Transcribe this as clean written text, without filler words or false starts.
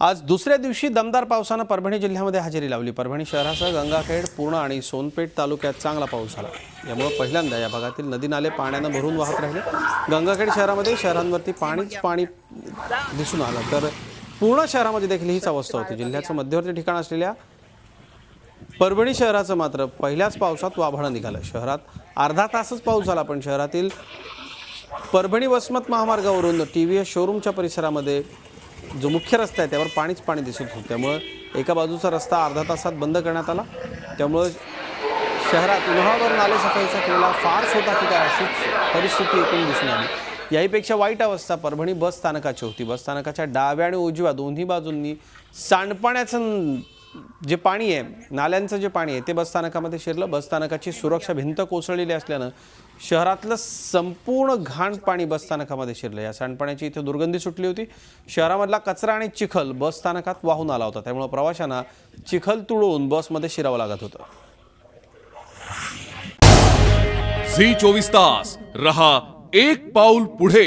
आज दुसऱ्या दिवशी दमदार पावसानं परभणी जिल्ह्यामध्ये हजेरी लावली। परभणी शहरासह गंगाखेड, पूर्णा आणि सोनपेठ तालुक्यात चांगला पाऊस झाला। यामुळे पहिल्यांदा या भागातील नदी नाले पाण्याने भरून वाहत राहिले। गंगाखेड शहरामध्ये शहरांवरती पाणी दिसून आलं, तर पूर्णा शहरामध्ये देखील हीच अवस्था होती। जिल्ह्याचं मध्यवर्ती ठिकाण असलेल्या परभणी शहराचं मात्र पहिल्याच पावसात वाभाळं निघालं। शहरात अर्धा तासच पाऊस झाला, पण शहरातील परभणी वसमत महामार्गावरून टीव्हीएस शोरूमच्या परिसरामध्ये जो मुख्य रस्ता आहे त्यावर पाणी दिसत होतं। त्यामुळे एका बाजूचा रस्ता अर्धा तासात बंद करण्यात आला। त्यामुळे शहरात उन्हाळ्यावर नाले सफाईचा केलेला फारच होता की काय अशीच परिस्थिती एकूण दिसून आली। याहीपेक्षा वाईट अवस्था परभणी बस स्थानकाची होती। बस स्थानकाच्या डाव्या आणि उजव्या दोन्ही बाजूंनी सांडपाण्याचं जे पाणी आहे, नाल्यांचं जे पाणी आहे ते बस स्थानकामध्ये शिरलं। बस स्थानकाची सुरक्षा भिंत कोसळलेली असल्यानं शहरातलं संपूर्ण घाण पाणी बस स्थानकामध्ये शिरलं। या सांडपाण्याची इथे दुर्गंधी सुटली होती। शहरामधला कचरा आणि चिखल बस स्थानकात वाहून आला होता। त्यामुळे प्रवाशांना चिखल तुडवून बसमध्ये शिरावं लागत होतं। झी 24 तास रहा एक पाऊल पुढे।